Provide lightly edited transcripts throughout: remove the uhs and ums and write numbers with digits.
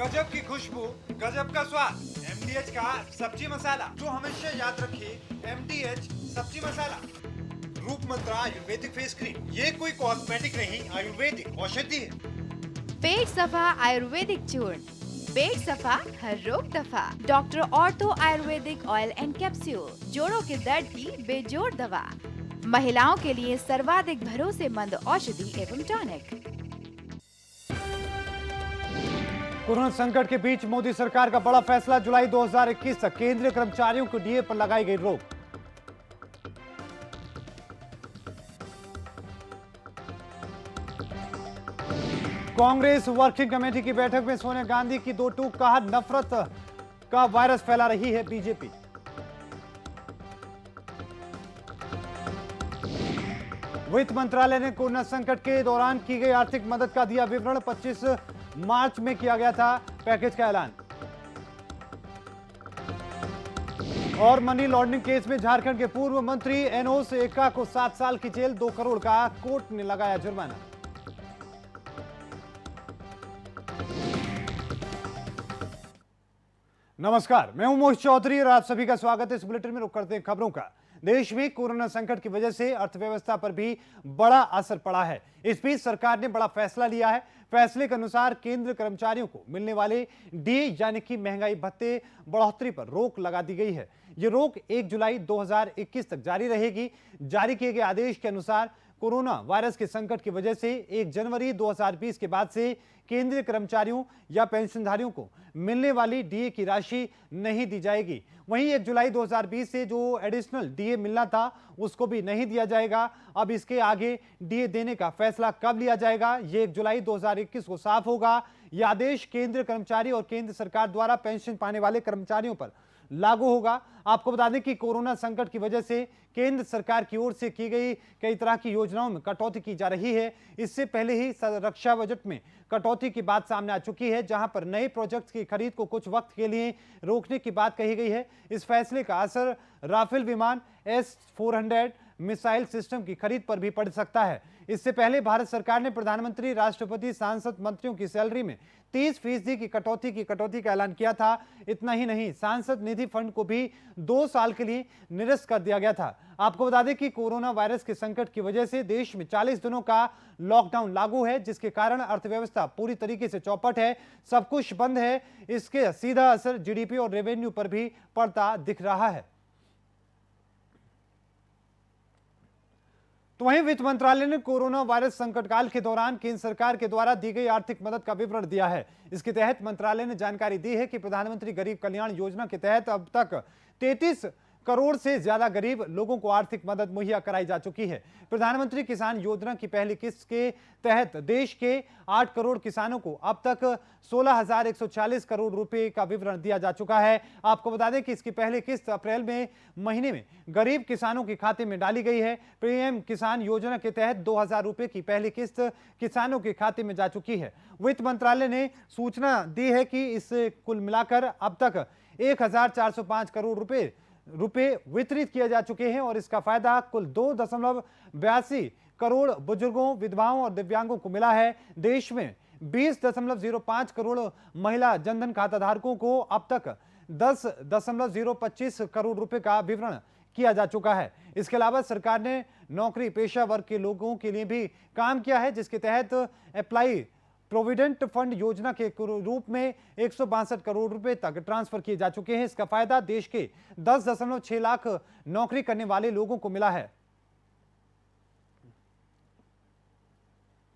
गजब की खुशबू, गजब का स्वाद, एमडीएच का सब्जी मसाला, जो हमेशा याद रखिए एमडीएच सब्जी मसाला। रूप मंत्रा आयुर्वेदिक फेस क्रीम, ये कोई कॉस्मेटिक नहीं, आयुर्वेदिक औषधि है। पेट सफा आयुर्वेदिक चूर्ण, पेट सफा हर रोग दफा। Doctor ortho Ayurvedic oil and capsule, जोड़ों के दर्द की बेजोड़ दवा। महिलाओं के लिए सर्वाधिक भरोसेमंद औषधि एवं टॉनिक। कोरोना संकट के बीच मोदी सरकार का बड़ा फैसला, जुलाई 2021 तक केंद्रीय कर्मचारियों को डीए पर लगाई गई रोक। कांग्रेस वर्किंग कमेटी की बैठक में सोनिया गांधी की दो टूक, कहा नफरत का वायरस फैला रही है बीजेपी। वित्त मंत्रालय ने कोरोना संकट के दौरान की गई आर्थिक मदद का दिया विवरण, 25 मार्च में किया गया था पैकेज का ऐलान। और मनी लॉन्ड्रिंग केस में झारखंड के पूर्व मंत्री एनोस एक्का को 7 साल की जेल, 2 करोड़ का कोर्ट ने लगाया जुर्माना। नमस्कार, मैं हूं मोहित चौधरी और आप सभी का स्वागत है इस बुलेटिन में। रुक करते हैं खबरों का। देश में कोरोना संकट की वजह से अर्थव्यवस्था पर भी बड़ा असर पड़ा है। इस बीच सरकार ने बड़ा फैसला लिया है। फैसले के अनुसार केंद्र कर्मचारियों को मिलने वाले डीए यानी कि महंगाई भत्ते बढ़ोतरी पर रोक लगा दी गई है। ये रोक 1 जुलाई 2021 तक जारी रहेगी। जारी किए गए आदेश के अनुसार कोरोना वायरस के संकट की वजह से 1 जनवरी 2020 के बाद से केंद्रीय कर्मचारियों या पेंशनधारियों को मिलने वाली डीए की राशि नहीं दी जाएगी। वहीं 1 जुलाई 2020 से जो एडिशनल डीए मिलना था उसको भी नहीं दिया जाएगा। अब इसके आगे डीए देने का फैसला कब लिया जाएगा, ये 1 जुलाई 2021 को साफ होगा। यह आदेश केंद्र कर्मचारी और केंद्र सरकार द्वारा पेंशन पाने वाले कर्मचारियों पर लागू होगा। आपको बता दें कि कोरोना संकट की वजह से केंद्र सरकार की ओर से की गई कई तरह की योजनाओं में कटौती की जा रही है। इससे पहले ही रक्षा बजट में कटौती की बात सामने आ चुकी है, जहां पर नए प्रोजेक्ट्स की खरीद को कुछ वक्त के लिए रोकने की बात कही गई है। इस फैसले का असर राफेल विमान, S-400 मिसाइल सिस्टम की खरीद पर भी पड़ सकता है। इससे पहले भारत सरकार ने प्रधानमंत्री, राष्ट्रपति, सांसद, मंत्रियों की सैलरी में 30% की कटौती का ऐलान किया था। इतना ही नहीं, सांसद निधि फंड को भी 2 साल के लिए निरस्त कर दिया गया था। आपको बता दें कि कोरोना वायरस के संकट की वजह से देश में 40 दिनों का लॉकडाउन लागू है, जिसके कारण अर्थव्यवस्था पूरी तरीके से चौपट है, सब कुछ बंद है। इसके सीधा असर जीडीपी और रेवेन्यू पर भी पड़ता दिख रहा है। तो वहीं वित्त मंत्रालय ने कोरोना वायरस संकट काल के दौरान केंद्र सरकार के द्वारा दी गई आर्थिक मदद का विवरण दिया है। इसके तहत मंत्रालय ने जानकारी दी है कि प्रधानमंत्री गरीब कल्याण योजना के तहत अब तक 33 करोड़ से ज्यादा गरीब लोगों को आर्थिक मदद मुहैया कराई जा चुकी है। प्रधानमंत्री किसान योजना की पहली किस्त के तहत देश के 8 करोड़ किसानों को अब तक 16,140 करोड़ रुपए का विवरण दिया जा चुका है। आपको बता दें कि इसकी पहली किस्त अप्रैल महीने में गरीब किसानों के खाते में डाली गई है। पीएम किसान योजना के तहत 2,000 रुपए की पहली किस्त किसानों के खाते में जा चुकी है। वित्त मंत्रालय ने सूचना दी है कि इससे कुल मिलाकर अब तक 1,405 करोड़ रुपए वितरित किए जा चुके हैं और इसका फायदा कुल 2.82 करोड़ बुजुर्गों, विधवाओं और दिव्यांगों को मिला है। देश में 20.05 करोड़ महिला जनधन खाता धारकों को अब तक 10.025 करोड़ रुपए का वितरण किया जा चुका है। इसके अलावा सरकार ने नौकरी पेशा वर्ग के लोगों के लिए भी काम किया है, जिसके तहत अप्लाई प्रोविडेंट फंड योजना के रूप में 162 करोड़ रुपए तक ट्रांसफर किए जा चुके हैं। इसका फायदा देश के 10.6 लाख नौकरी करने वाले लोगों को मिला है।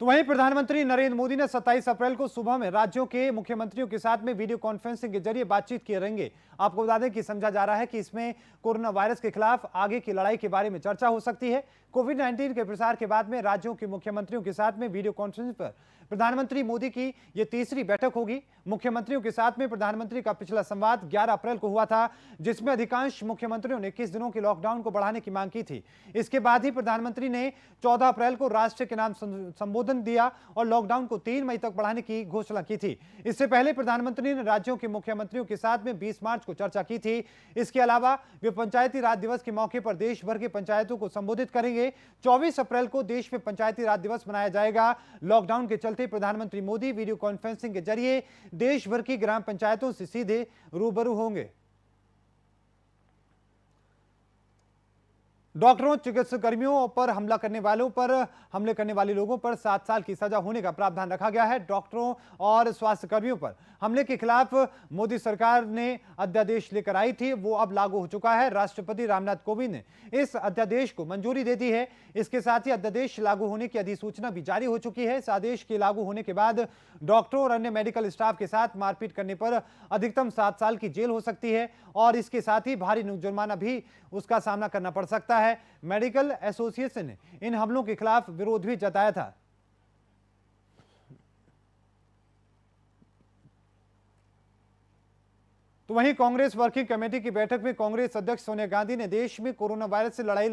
तो वहीं प्रधानमंत्री नरेंद्र मोदी ने 27 अप्रैल को सुबह में राज्यों के मुख्यमंत्रियों के साथ में वीडियो कॉन्फ्रेंसिंग के जरिए बातचीत करेंगे। आपको बता दें कि समझा जा रहा है कि इसमें कोरोना वायरस के खिलाफ आगे की लड़ाई के बारे में चर्चा हो सकती है। कोविड-19 के प्रसार के बाद में राज्यों के मुख्यमंत्रियों के साथ में वीडियो कॉन्फ्रेंस पर प्रधानमंत्री मोदी की यह तीसरी बैठक होगी। मुख्यमंत्रियों के साथ में प्रधानमंत्री का पिछला संवाद 11 अप्रैल को हुआ था, जिसमें अधिकांश मुख्यमंत्रियों ने 21 दिनों के लॉकडाउन को बढ़ाने की मांग की थी। इसके बाद ही प्रधानमंत्री ने 14 अप्रैल को राष्ट्र के नाम संबोधन दिया और लॉकडाउन को 3 मई तक बढ़ाने की घोषणा की थी। इससे पहले प्रधानमंत्री ने राज्यों के मुख्यमंत्रियों के साथ में 20 मार्च को चर्चा की थी। इसके अलावा वे पंचायती राज दिवस के मौके पर देश भर के पंचायतों को संबोधित करेंगे। 24 अप्रैल को देश में पंचायती राज दिवस मनाया जाएगा। लॉकडाउन के चलते चलते प्रधानमंत्री मोदी वीडियो कॉन्फ्रेंसिंग के जरिए देश भर की ग्राम पंचायतों से सीधे रूबरू होंगे। डॉक्टरों, चिकित्सा कर्मियों पर हमले करने वाले लोगों पर 7 साल की सजा होने का प्रावधान रखा गया है। डॉक्टरों और स्वास्थ्य कर्मियों पर हमले के खिलाफ मोदी सरकार ने अध्यादेश लेकर आई थी, वो अब लागू हो चुका है। राष्ट्रपति रामनाथ कोविंद ने इस अध्यादेश को मंजूरी दे दी है। इसके साथ ही अध्यादेश लागू होने की अधिसूचना भी जारी हो चुकी है। इस आदेश के लागू होने के बाद डॉक्टरों और अन्य मेडिकल स्टाफ के साथ मारपीट करने पर अधिकतम 7 साल की जेल हो सकती है और इसके साथ ही भारी जुर्माना भी उसका सामना करना पड़ सकता है। मेडिकल एसोसिएशन ने इन हमलों के खिलाफ विरोध भी जताया था। तो वहीं कांग्रेस वर्किंग कमेटी की बैठक में कांग्रेस अध्यक्ष सोनिया गांधी ने देश में कोरोना वायरस से लड़ाई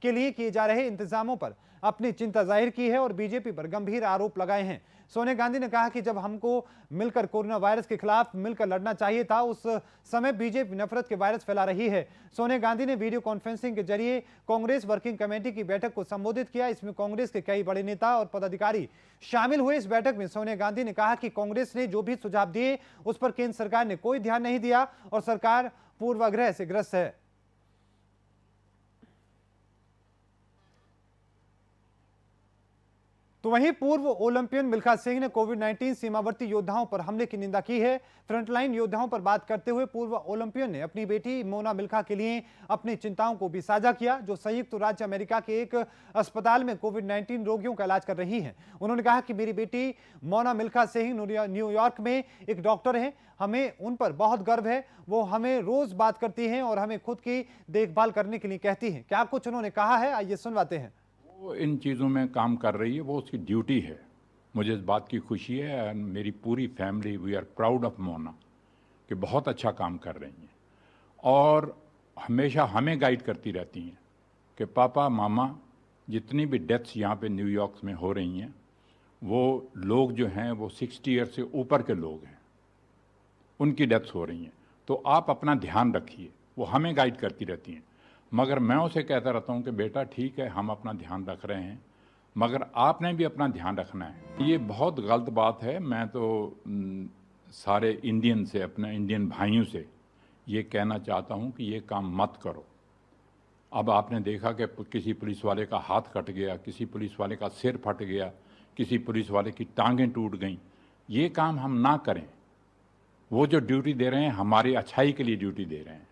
के लिए किए जा रहे इंतजामों पर अपनी चिंता जाहिर की है और बीजेपी पर गंभीर आरोप लगाए हैं। सोनिया गांधी ने कहा कि जब हमको मिलकर कोरोना वायरस के खिलाफ मिलकर लड़ना चाहिए था, उस समय बीजेपी नफरत के वायरस फैला रही है। सोनिया गांधी ने वीडियो कॉन्फ्रेंसिंग के जरिए कांग्रेस वर्किंग कमेटी की बैठक को संबोधित किया। इसमें कांग्रेस के कई बड़े नेता और पदाधिकारी शामिल हुए। इस बैठक में सोनिया गांधी ने कहा कि कांग्रेस ने जो भी सुझाव दिए उस पर केंद्र सरकार ने कोई ध्यान नहीं दिया और सरकार पूर्वाग्रह से ग्रस्त है। तो वहीं पूर्व ओलंपियन मिल्खा सिंह ने कोविड-19 सीमावर्ती योद्धाओं पर हमले की निंदा की है। फ्रंटलाइन योद्धाओं पर बात करते हुए पूर्व ओलंपियन ने अपनी बेटी मोना मिल्खा के लिए अपनी चिंताओं को भी साझा किया, जो संयुक्त राज्य अमेरिका के एक अस्पताल में कोविड-19 रोगियों का इलाज कर रही हैं। उन्होंने कहा कि मेरी बेटी मोना मिल्खा सिंह न्यूयॉर्क में एक डॉक्टर हैं, हमें उन पर बहुत गर्व है। वो हमें रोज बात करती हैं और हमें खुद की देखभाल करने के लिए कहती हैं। क्या कुछ उन्होंने कहा है, आइए सुनवाते हैं। वो इन चीज़ों में काम कर रही है, वो उसकी ड्यूटी है। मुझे इस बात की खुशी है और मेरी पूरी family we are proud of Mona कि बहुत अच्छा काम कर रही हैं और हमेशा हमें गाइड करती रहती हैं कि पापा मामा जितनी भी डेथ्स यहाँ पे न्यूयॉर्क में हो रही हैं वो लोग जो हैं वो 60 ईयर से ऊपर के लोग हैं, उनकी डेथ्स हो रही हैं, तो आप अपना ध्यान रखिए। वो हमें गाइड करती रहती हैं। मगर मैं उसे कहता रहता हूँ कि बेटा ठीक है, हम अपना ध्यान रख रहे हैं मगर आपने भी अपना ध्यान रखना है। ये बहुत गलत बात है। मैं तो सारे इंडियन से, अपने इंडियन भाइयों से ये कहना चाहता हूँ कि ये काम मत करो। अब आपने देखा कि किसी पुलिस वाले का हाथ कट गया, किसी पुलिस वाले का सिर फट गया, किसी पुलिस वाले की टांगें टूट गईं। ये काम हम ना करें। वो जो ड्यूटी दे रहे हैं हमारी अच्छाई के लिए ड्यूटी दे रहे हैं।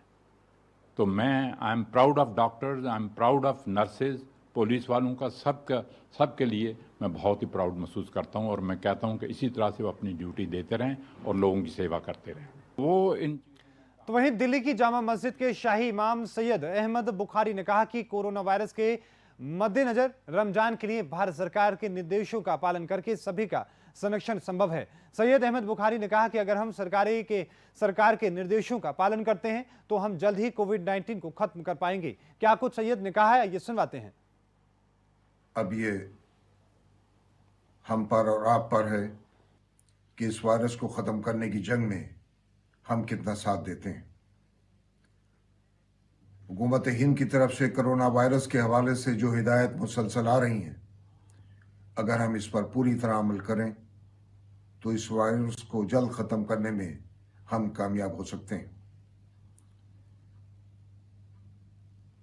तो मैं I am proud of doctors, I am proud of nurses, police वालों का सबके लिए मैं बहुत ही प्राउड महसूस करता हूं और मैं कहता हूं कि इसी तरह से वो अपनी ड्यूटी देते रहें और लोगों की सेवा करते रहें। वो इन तो वहीं दिल्ली की जामा मस्जिद के शाही इमाम सैयद अहमद बुखारी ने कहा कि कोरोना वायरस के मद्देनजर रमजान के लिए भारत सरकार के निर्देशों का पालन करके सभी का संरक्षण संभव है। सैयद अहमद बुखारी ने कहा कि अगर हम सरकार के निर्देशों का पालन करते हैं तो हम जल्द ही कोविड-19 को खत्म कर पाएंगे। क्या कुछ सैयद ने कहा है, ये सुनवाते हैं। अब ये हम पर और आप पर है कि इस वायरस को खत्म करने की जंग में हम कितना साथ देते हैं। हुकूमत हिंद की तरफ से कोरोना वायरस के हवाले से जो हिदायत मुसलसल आ रही हैं, अगर हम इस पर पूरी तरह अमल करें तो इस वायरस को जल्द ख़त्म करने में हम कामयाब हो सकते हैं।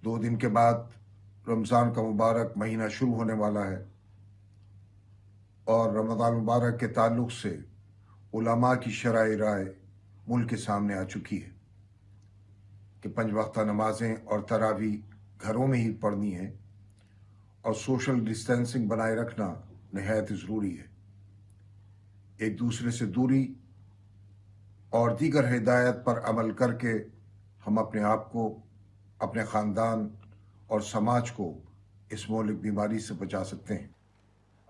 2 दिन के बाद रमज़ान का मुबारक महीना शुरू होने वाला है और रमज़ान मुबारक के ताल्लुक़ से उलमा की शरई राय मुल्क के सामने आ चुकी है कि 5 वक्ता नमाजें और तरावी घरों में ही पढ़नी है और सोशल डिस्टेंसिंग बनाए रखना निहायत ज़रूरी है। एक दूसरे से दूरी और दीगर हिदायत पर अमल करके हम अपने आप को, अपने ख़ानदान और समाज को इस मौलिक बीमारी से बचा सकते हैं।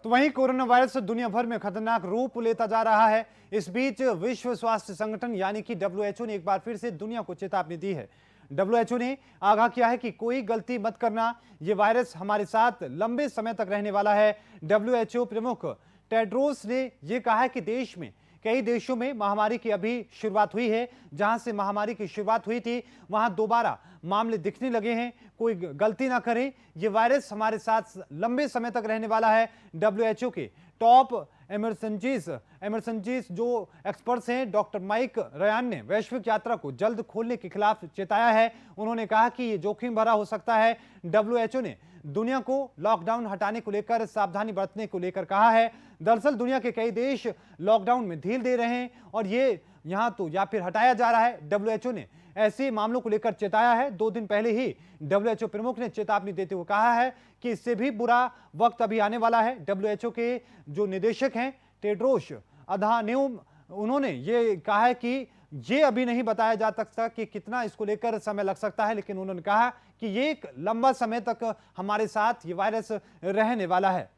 तो वहीं कोरोना वायरस दुनिया भर में खतरनाक रूप लेता जा रहा है। इस बीच विश्व स्वास्थ्य संगठन यानी कि WHO ने एक बार फिर से दुनिया को चेतावनी दी है। WHO ने आगाह किया है कि कोई गलती मत करना, ये वायरस हमारे साथ लंबे समय तक रहने वाला है। WHO प्रमुख टेड्रोस ने यह कहा है कि देश में कई देशों में महामारी की अभी शुरुआत हुई है। जहां से महामारी की शुरुआत हुई थी वहां दोबारा मामले दिखने लगे हैं। कोई गलती ना करें, यह वायरस हमारे साथ लंबे समय तक रहने वाला है। WHO के टॉप एमरजेंसीज जो एक्सपर्ट्स हैं डॉक्टर माइक रयान ने वैश्विक यात्रा को जल्द खोलने के खिलाफ चेताया है। उन्होंने कहा कि ये जोखिम भरा हो सकता है। WHO ने दुनिया को लॉकडाउन हटाने को लेकर सावधानी बरतने को लेकर कहा है। दरअसल दुनिया के कई देश लॉकडाउन में ढील दे रहे हैं और ये यहां तो या फिर हटाया जा रहा है। WHO ने ऐसे मामलों को लेकर चेताया है। 2 दिन पहले ही WHO प्रमुख ने चेतावनी देते हुए कहा है कि इससे भी बुरा वक्त अभी आने वाला है। WHO के जो निदेशक हैं टेड्रोस अधानोम, उन्होंने ये कहा है कि ये अभी नहीं बताया जा सकता कि कितना इसको लेकर समय लग सकता है, लेकिन उन्होंने कहा कि ये एक लंबा समय तक हमारे साथ ये वायरस रहने वाला है।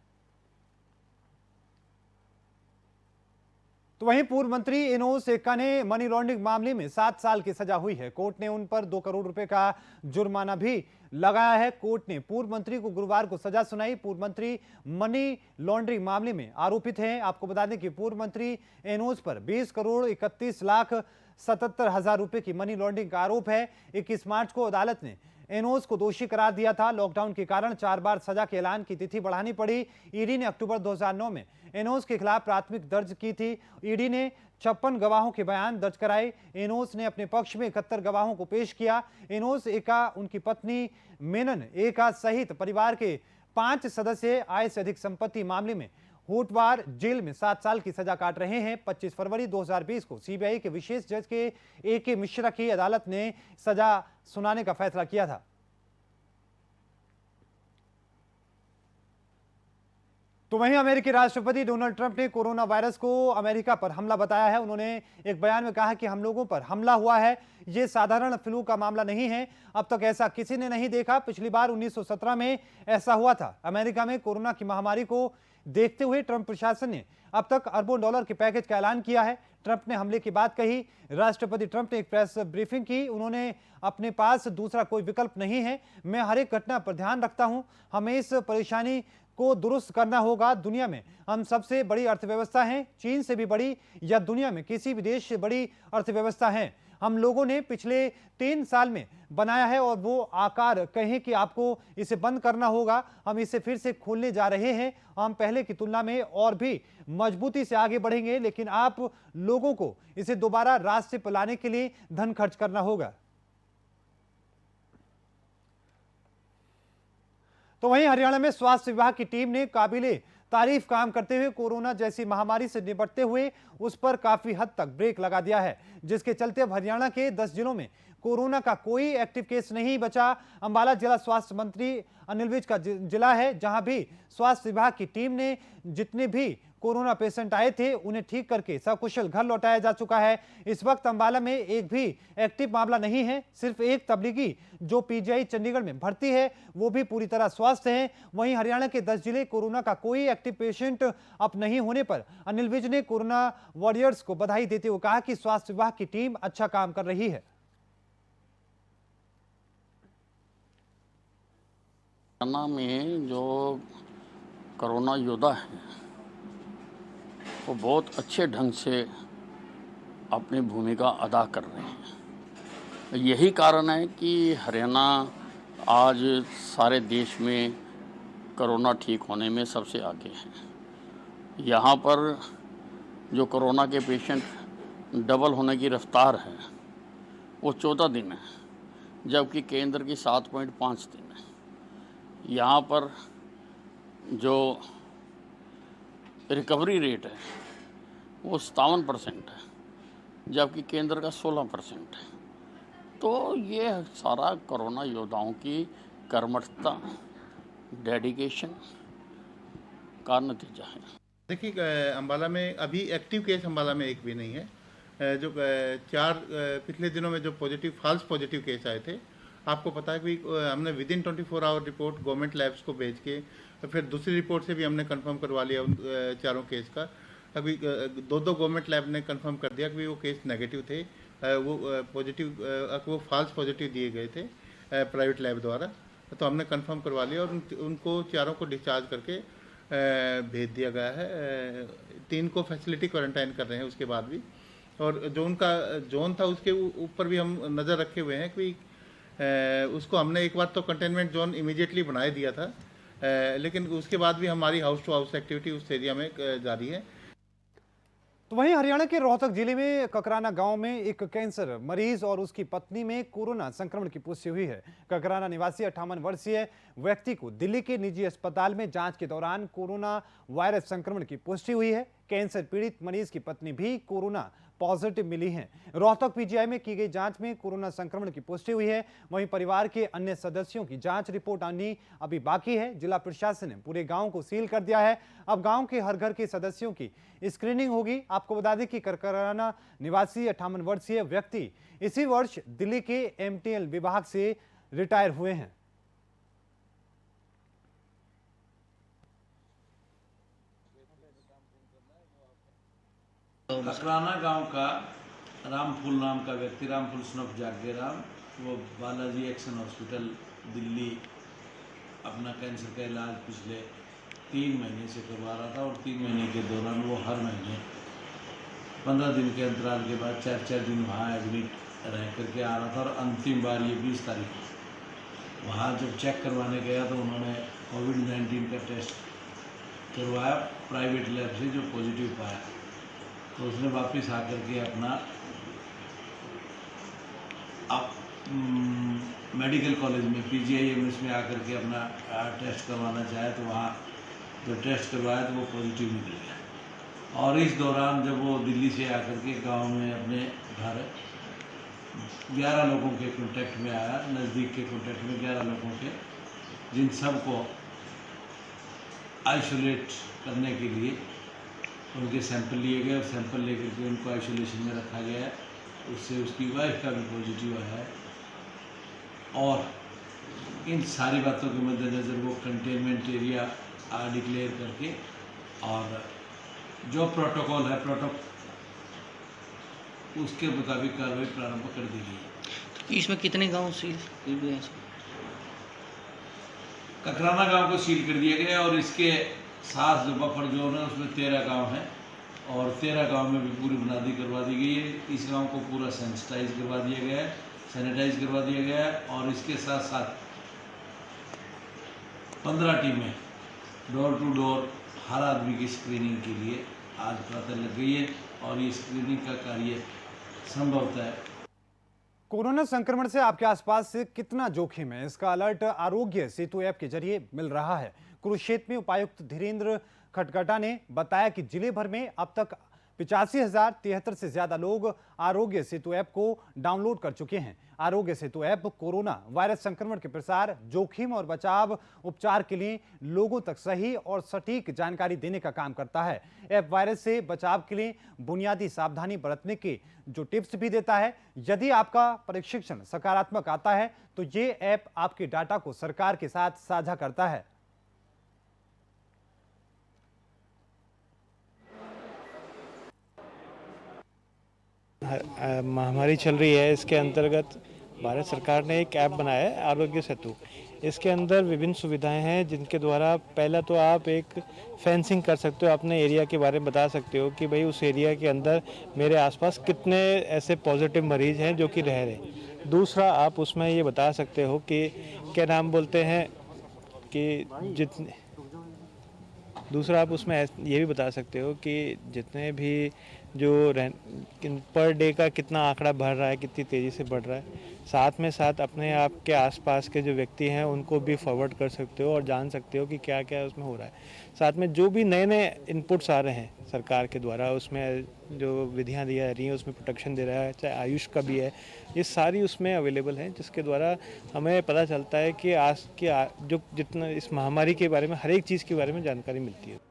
तो वहीं पूर्व मंत्री एनोस एक्का ने मनी लॉन्ड्रिंग मामले में 7 साल की सजा हुई है। कोर्ट ने उन पर 2 करोड़ रुपए का जुर्माना भी लगाया है। कोर्ट ने पूर्व मंत्री को गुरुवार को सजा सुनाई। पूर्व मंत्री मनी लॉन्ड्रिंग मामले में आरोपित हैं। आपको बता दें कि पूर्व मंत्री एनोस पर 20 करोड़ 31 लाख 77 हजार रुपए की मनी लॉन्ड्रिंग का आरोप है। 21 मार्च को अदालत ने एनोस को दोषी करार दिया था। लॉकडाउन के कारण 4 बार सजा के ऐलान की तिथि बढ़ानी पड़ी। ईडी ने अक्टूबर 2009 में एनोस के खिलाफ प्राथमिक दर्ज की थी। ईडी ने 56 गवाहों के बयान दर्ज कराए। एनोस ने अपने पक्ष में 71 गवाहों को पेश किया। एनोस एक्का, उनकी पत्नी मेनन एक्का सहित परिवार के 5 सदस्य आय से अधिक संपत्ति मामले में होटवार जेल में 7 साल की सजा काट रहे हैं। 25 फरवरी 2020 को सीबीआई के विशेष जज के AK मिश्रा की अदालत ने सजा सुनाने का फैसला किया था। तो वहीं अमेरिकी राष्ट्रपति डोनाल्ड ट्रंप ने कोरोना वायरस को अमेरिका पर हमला बताया है। उन्होंने एक बयान में कहा कि हम लोगों पर हमला हुआ है, ये साधारण फ्लू का मामला नहीं है। अब तक ऐसा किसी ने नहीं देखा। पिछली बार 1917 में ऐसा हुआ था। अमेरिका में कोरोना की महामारी को देखते हुए ट्रंप प्रशासन ने अब तक अरबों डॉलर के पैकेज का ऐलान किया है। ट्रंप ने हमले की बात कही। राष्ट्रपति ट्रंप ने एक प्रेस ब्रीफिंग की। उन्होंने अपने पास दूसरा कोई विकल्प नहीं है, मैं हर एक घटना पर ध्यान रखता हूं, हमें इस परेशानी को दुरुस्त करना होगा। दुनिया में हम सबसे बड़ी अर्थव्यवस्था हैं, चीन से भी बड़ी या दुनिया में किसी भी देश से बड़ी अर्थव्यवस्था है। हम लोगों ने पिछले 3 साल में बनाया है और वो आकार कहें कि आपको इसे बंद करना होगा, हम इसे फिर से खोलने जा रहे हैं। हम पहले की तुलना में और भी मजबूती से आगे बढ़ेंगे, लेकिन आप लोगों को इसे दोबारा रास्ते पर लाने के लिए धन खर्च करना होगा। तो वहीं हरियाणा में स्वास्थ्य विभाग की टीम ने काबिले तारीफ काम करते हुए कोरोना जैसी महामारी से निपटते हुए उस पर काफी हद तक ब्रेक लगा दिया है, जिसके चलते अब हरियाणा के 10 जिलों में कोरोना का कोई एक्टिव केस नहीं बचा। अंबाला जिला स्वास्थ्य मंत्री अनिल विज का जिला है, जहां भी स्वास्थ्य विभाग की टीम ने जितने भी कोरोना पेशेंट आए थे उन्हें ठीक करके सकुशल घर लौटाया जा चुका है। इस वक्त अंबाला में एक भी एक्टिव मामला नहीं है। सिर्फ एक तबलीगी जो PGI चंडीगढ़ में भर्ती है वो भी पूरी तरह स्वस्थ है। वहीं हरियाणा के 10 जिले कोरोना का कोई एक्टिव पेशेंट अब नहीं होने पर अनिल विज ने कोरोना वॉरियर्स को बधाई देते हुए कहा कि स्वास्थ्य विभाग की टीम अच्छा काम कर रही है। हरियाणा में जो कोरोना योद्धा है वो बहुत अच्छे ढंग से अपनी भूमिका अदा कर रहे हैं। यही कारण है कि हरियाणा आज सारे देश में कोरोना ठीक होने में सबसे आगे है। यहाँ पर जो कोरोना के पेशेंट डबल होने की रफ्तार है वो 14 दिन है, जबकि केंद्र की 7.5 दिन है। यहाँ पर जो रिकवरी रेट है वो 57% है, जबकि केंद्र का 16% है। तो ये सारा कोरोना योद्धाओं की कर्मठता, डेडिकेशन का नतीजा है। देखिए, अंबाला में अभी एक्टिव केस अंबाला में एक भी नहीं है। जो 4 पिछले दिनों में जो फॉल्स पॉजिटिव केस आए थे, आपको पता है कि हमने within 24 hour report government labs को भेज के फिर दूसरी रिपोर्ट से भी हमने कंफर्म करवा लिया उन 4 केस का। अभी 2 गवर्नमेंट लैब ने कंफर्म कर दिया कि वो केस नेगेटिव थे, वो पॉजिटिव वो फॉल्स पॉजिटिव दिए गए थे प्राइवेट लैब द्वारा। तो हमने कंफर्म करवा लिया और उनको 4 को डिस्चार्ज करके भेज दिया गया है। 3 को फैसिलिटी क्वारंटाइन कर रहे हैं उसके बाद भी। और जो उनका जोन था उसके ऊपर भी हम नज़र रखे हुए हैं कि उसको हमने एक बार तो कंटेनमेंट जोन इमीडिएटली बना दिया था, लेकिन उसके बाद भी हमारी हाउस टू हाउस एक्टिविटी उस एरिया में जारी है। तो वहीं हरियाणा के रोहतक जिले में ककराना गांव में एक कैंसर मरीज और उसकी पत्नी में कोरोना संक्रमण की पुष्टि हुई है। ककराना निवासी 58 वर्षीय व्यक्ति को दिल्ली के निजी अस्पताल में जांच के दौरान कोरोना वायरस संक्रमण की पुष्टि हुई है। कैंसर पीड़ित मरीज की पत्नी भी कोरोना पॉजिटिव मिली हैं। रोहतक पीजीआई में की गई जांच में कोरोना संक्रमण की पुष्टि हुई है। वहीं परिवार के अन्य सदस्यों की जांच रिपोर्ट आनी अभी बाकी है। जिला प्रशासन ने पूरे गांव को सील कर दिया है। अब गांव के हर घर के सदस्यों की स्क्रीनिंग होगी। आपको बता दें कि ककराना निवासी 58 वर्षीय व्यक्ति इसी वर्ष दिल्ली के एमटीएल विभाग से रिटायर हुए हैं। ककराना गांव का रामफूल नाम का व्यक्ति, रामफूल स्नोफ जागे राम, वो बालाजी एक्शन हॉस्पिटल दिल्ली अपना कैंसर का इलाज पिछले 3 महीने से करवा रहा था और 3 महीने के दौरान वो हर महीने 15 दिन के अंतराल के बाद 4-4 दिन वहाँ एडमिट रह करके आ रहा था। और अंतिम बार ये 20 तारीख को वहाँ जब चेक करवाने गया तो उन्होंने कोविड-19 का टेस्ट करवाया प्राइवेट लैब से, जो पॉजिटिव पाया। तो उसने वापस आकर के अपना मेडिकल कॉलेज में PGIMS में आकर के अपना टेस्ट करवाना चाहे, तो वहाँ जब टेस्ट करवाया तो वो पॉजिटिव निकल गया। और इस दौरान जब वो दिल्ली से आकर के गांव में अपने घर 11 लोगों के कांटेक्ट में आया, नज़दीक के कांटेक्ट में 11 लोगों के, जिन सब को आइसोलेट करने के लिए उनके सैंपल लिए गए और सैंपल लेकर के उनको आइसोलेशन में रखा गया है। उससे उसकी वाइफ का भी पॉजिटिव आया है। और इन सारी बातों के मद्देनज़र वो कंटेनमेंट एरिया डिक्लेयर करके और जो प्रोटोकॉल है उसके मुताबिक कार्रवाई प्रारंभ कर दी गई है। तो इसमें कितने गांव सील हुए हैं? ककराना गांव को सील कर दिया गया और इसके साथ जो बफर जोन है उसमें 13 गांव हैं और 13 गांव में भी पूरी बुनियादी करवा दी गई है। इस गांव को पूरा सैनिटाइज करवा दिया गया है, और इसके साथ साथ 15 टीमें डोर टू डोर हर आदमी की स्क्रीनिंग के लिए आज प्रातः लग गई है और ये स्क्रीनिंग का कार्य संभवतः है। कोरोना संक्रमण से आपके आसपास से कितना जोखिम है, इसका अलर्ट आरोग्य सेतु ऐप के जरिए मिल रहा है। कुरुक्षेत्र में उपायुक्त धीरेन्द्र खटकटा ने बताया कि जिले भर में अब तक 85,073 से ज्यादा लोग आरोग्य सेतु ऐप को डाउनलोड कर चुके हैं। Aarogya Setu app corona virus संक्रमण के प्रसार, जोखिम और बचाव उपचार के लिए लोगों तक सही और सटीक जानकारी देने का काम करता है। ऐप वायरस से बचाव के लिए बुनियादी सावधानी बरतने के जो टिप्स भी देता है। यदि आपका परीक्षण सकारात्मक आता है तो ये ऐप आपके डाटा को सरकार के साथ साझा करता है। महामारी चल रही है, इसके अंतर्गत भारत सरकार ने एक ऐप बनाया है आरोग्य सेतु। इसके अंदर विभिन्न सुविधाएं हैं जिनके द्वारा पहला तो आप एक फेंसिंग कर सकते हो, अपने एरिया के बारे में बता सकते हो कि भाई उस एरिया के अंदर मेरे आसपास कितने ऐसे पॉजिटिव मरीज हैं जो कि रह रहे हैं। दूसरा, आप उसमें ये बता सकते हो कि क्या नाम बोलते हैं कि जितने दूसरा आप उसमें ये भी बता सकते हो कि जितने भी जो पर डे का कितना आंकड़ा बढ़ रहा है, कितनी तेज़ी से बढ़ रहा है। साथ में साथ अपने आप के आसपास के जो व्यक्ति हैं उनको भी फॉरवर्ड कर सकते हो और जान सकते हो कि क्या क्या उसमें हो रहा है। साथ में जो भी नए नए इनपुट्स आ रहे हैं सरकार के द्वारा, उसमें जो विधियाँ दी जा रही हैं उसमें प्रोटेक्शन दे रहा है, चाहे आयुष का भी है, ये सारी उसमें अवेलेबल हैं, जिसके द्वारा हमें पता चलता है कि आज की जो जितना इस महामारी के बारे में हर एक चीज़ के बारे में जानकारी मिलती है।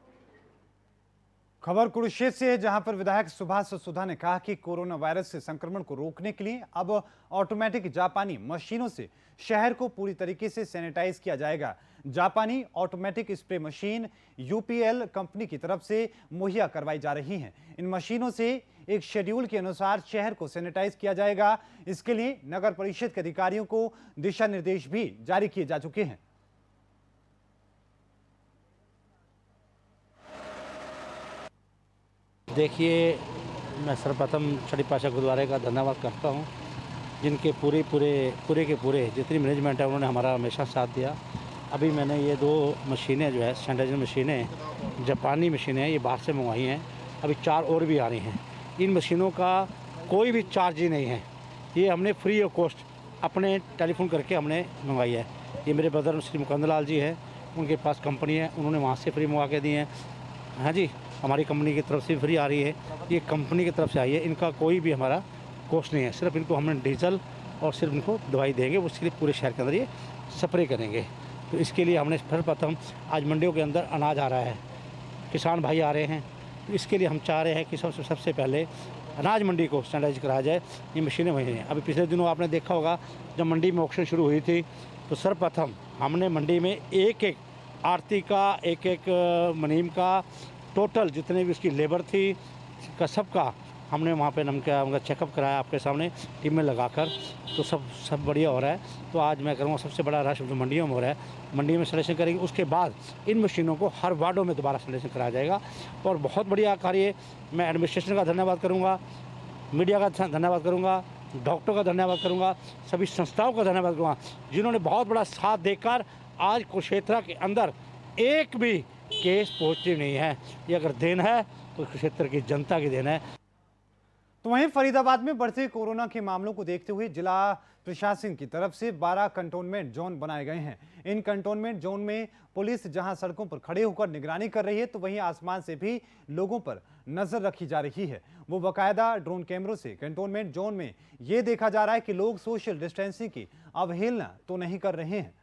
खबर कुरुक्षेत्र से है, जहां पर विधायक सुभाष सुधा ने कहा कि कोरोना वायरस से संक्रमण को रोकने के लिए अब ऑटोमेटिक जापानी मशीनों से शहर को पूरी तरीके से सैनिटाइज किया जाएगा। जापानी automatic spray machine UPL company की तरफ से मुहैया करवाई जा रही हैं। इन मशीनों से एक शेड्यूल के अनुसार शहर को सैनिटाइज किया जाएगा। इसके लिए नगर परिषद के अधिकारियों को दिशा निर्देश भी जारी किए जा चुके हैं। देखिए, मैं सर्वप्रथम छड़ी पाशा गुरुद्वारे का धन्यवाद करता हूं, जिनके पूरे जितनी मैनेजमेंट है उन्होंने हमारा हमेशा साथ दिया। अभी मैंने ये 2 मशीनें जो है सैनिटाइजर मशीनें, जापानी मशीनें हैं, ये बाहर से मंगवाई हैं अभी 4 और भी आ रही हैं। इन मशीनों का कोई भी चार्ज ही नहीं है, ये हमने फ्री ऑफ कॉस्ट अपने टेलीफोन करके हमने मंगवाई है। ये मेरे ब्रदर श्री मुकुंद लाल जी है, उनके पास कंपनी है, उन्होंने वहाँ से फ्री मंगवा के दी है। हाँ जी, हमारी कंपनी की तरफ से फ्री आ रही है, ये कंपनी की तरफ से आई है, इनका कोई भी हमारा कॉस्ट नहीं है। सिर्फ इनको हमने डीजल और सिर्फ इनको दवाई देंगे, उसके लिए पूरे शहर के अंदर ये स्प्रे करेंगे। तो इसके लिए हमने सर्वप्रथम आज मंडियों के अंदर अनाज आ रहा है, किसान भाई आ रहे हैं, तो इसके लिए हम चाह रहे हैं कि सबसे पहले अनाज मंडी को स्टैंडर्डाइज कराया जाए। ये मशीनें वही हैं। अभी पिछले दिनों आपने देखा होगा जब मंडी में ऑक्शन शुरू हुई थी तो सर्वप्रथम हमने मंडी में एक आरती का, एक मुनीम का, टोटल जितने भी उसकी लेबर थी का सबका हमने वहाँ पे उनका चेकअप कराया आपके सामने टीम में लगाकर। तो सब बढ़िया हो रहा है। तो आज मैं करूँगा सबसे बड़ा रश जो मंडियों में हो रहा है, मंडी में सलेक्शन करेंगे, उसके बाद इन मशीनों को हर वार्डों में दोबारा सलेक्शन कराया जाएगा। और बहुत बढ़िया कार्य, मैं एडमिनिस्ट्रेशन का धन्यवाद करूँगा, मीडिया का धन्यवाद करूँगा, डॉक्टरों का धन्यवाद करूँगा, सभी संस्थाओं का धन्यवाद करूँगा जिन्होंने बहुत बड़ा साथ देकर आज कुरुक्षेत्र के अंदर एक भी केस पॉजिटिव नहीं है। ये अगर देन है तो कुरुक्षेत्र की जनता की देन है। तो वहीं फरीदाबाद में बढ़ते कोरोना के मामलों को देखते हुए जिला प्रशासन की तरफ से 12 कंटोनमेंट जोन बनाए गए हैं। इन कंटोनमेंट जोन में पुलिस जहां सड़कों पर खड़े होकर निगरानी कर रही है, तो वहीं आसमान से भी लोगों पर नजर रखी जा रही है। वो बाकायदा ड्रोन कैमरों से कंटोनमेंट जोन में ये देखा जा रहा है कि लोग सोशल डिस्टेंसिंग की अवहेलना तो नहीं कर रहे हैं।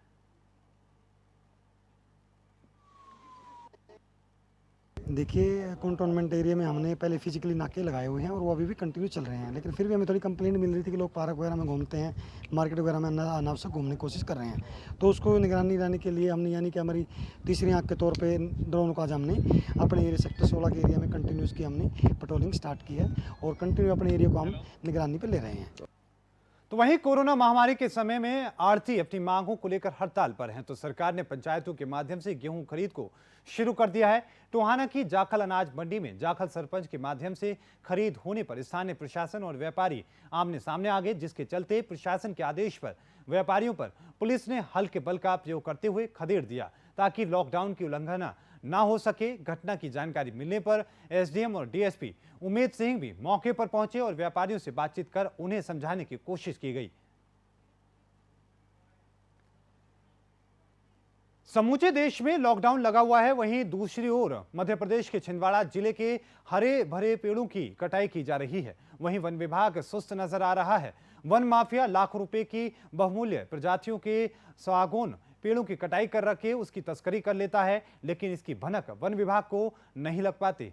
देखिए, कंटोनमेंट एरिया में हमने पहले फिजिकली नाके लगाए हुए हैं और वो अभी भी कंटिन्यू चल रहे हैं, लेकिन फिर भी हमें थोड़ी कंप्लेंट मिल रही थी कि लोग पार्क वगैरह में घूमते हैं, मार्केट वगैरह में अनावश्यक घूमने की कोशिश कर रहे हैं। तो उसको निगरानी लाने के लिए हमने, यानी कि हमारी तीसरी आंख के तौर पे ड्रोन को आज हमने अपने एरिया सेक्टर 16 के एरिया में कंटिन्यूस की हमने पेट्रोलिंग स्टार्ट की है और कंटिन्यू अपने एरिया को हम निगरानी पर ले रहे हैं। तो वहीं कोरोना महामारी के समय में आढ़ती अपनी मांगों को लेकर हड़ताल पर हैं, तो सरकार ने पंचायतों के माध्यम से गेहूं खरीद को शुरू कर दिया है। टोहाना की जाखल अनाज मंडी में जाखल सरपंच के माध्यम से खरीद होने पर स्थानीय प्रशासन और व्यापारी आमने सामने आ गए, जिसके चलते प्रशासन के आदेश पर व्यापारियों पर पुलिस ने हल्के बल का प्रयोग करते हुए खदेड़ दिया ताकि लॉकडाउन की उल्लंघना ना हो सके। घटना की जानकारी मिलने पर एसडीएम और डीएसपी उमेद सिंह भी मौके पर पहुंचे और व्यापारियों से बातचीत कर उन्हें समझाने की कोशिश की गई। समूचे देश में लॉकडाउन लगा हुआ है, वहीं दूसरी ओर मध्य प्रदेश के छिंदवाड़ा जिले के हरे भरे पेड़ों की कटाई की जा रही है। वहीं वन विभाग सुस्त नजर आ रहा है। वन माफिया लाखों रुपए की बहुमूल्य प्रजातियों के सागौन पेड़ों की कटाई कर रखे उसकी तस्करी कर लेता है, लेकिन इसकी भनक वन विभाग को नहीं लग पाती।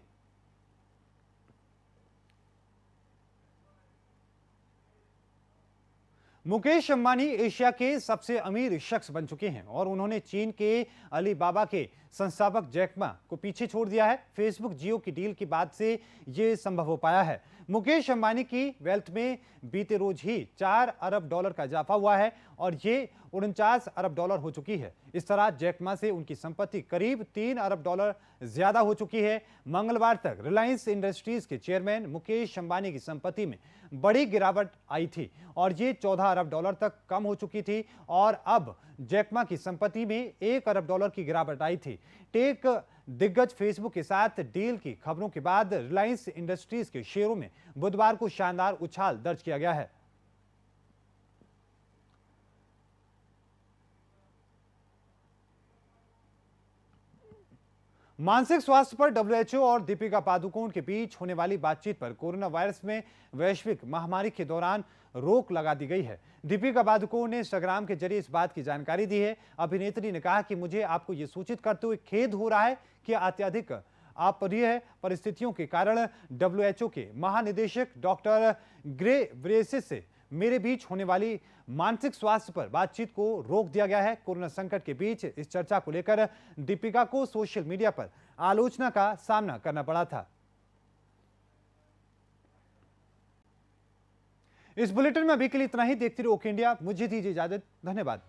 मुकेश अंबानी एशिया के सबसे अमीर शख्स बन चुके हैं और उन्होंने चीन के अलीबाबा के संस्थापक जैक मा को पीछे छोड़ दिया है। फेसबुक जियो की डील के बाद से यह संभव हो पाया है। मुकेश अंबानी की वेल्थ में बीते रोज ही 4 अरब डॉलर का इजाफा हुआ है और ये 49 अरब डॉलर हो चुकी है। इस तरह जैक मा से उनकी संपत्ति करीब 3 अरब डॉलर ज्यादा हो चुकी है। मंगलवार तक रिलायंस इंडस्ट्रीज के चेयरमैन मुकेश अंबानी की संपत्ति में बड़ी गिरावट आई थी और ये 14 अरब डॉलर तक कम हो चुकी थी और अब जैक मा की संपत्ति में 1 अरब डॉलर की गिरावट आई थी। टेक दिग्गज फेसबुक के साथ डील की खबरों के बाद रिलायंस इंडस्ट्रीज के शेयरों में बुधवार को शानदार उछाल दर्ज किया गया है। मानसिक स्वास्थ्य पर डब्ल्यूएचओ और दीपिका पादुकोण के बीच होने वाली बातचीत पर कोरोना वायरस में वैश्विक महामारी के दौरान रोक लगा दी गई है। दीपिका पादुकोण ने इंस्टाग्राम के जरिए इस बात की जानकारी दी है। अभिनेत्री ने कहा कि मुझे आपको यह सूचित करते हुए खेद हो रहा है कि अत्यधिक अप्रिय परिस्थितियों के कारण डब्ल्यूएचओ के महानिदेशक डॉक्टर ग्रे ब्रेसिस से मेरे बीच होने वाली मानसिक स्वास्थ्य पर बातचीत को रोक दिया गया है। कोरोना संकट के बीच इस चर्चा को लेकर दीपिका को सोशल मीडिया पर आलोचना का सामना करना पड़ा था। इस बुलेटिन में अभी के लिए इतना ही। देखते रहिए ओके इंडिया। मुझे दीजिए इजाजत। धन्यवाद।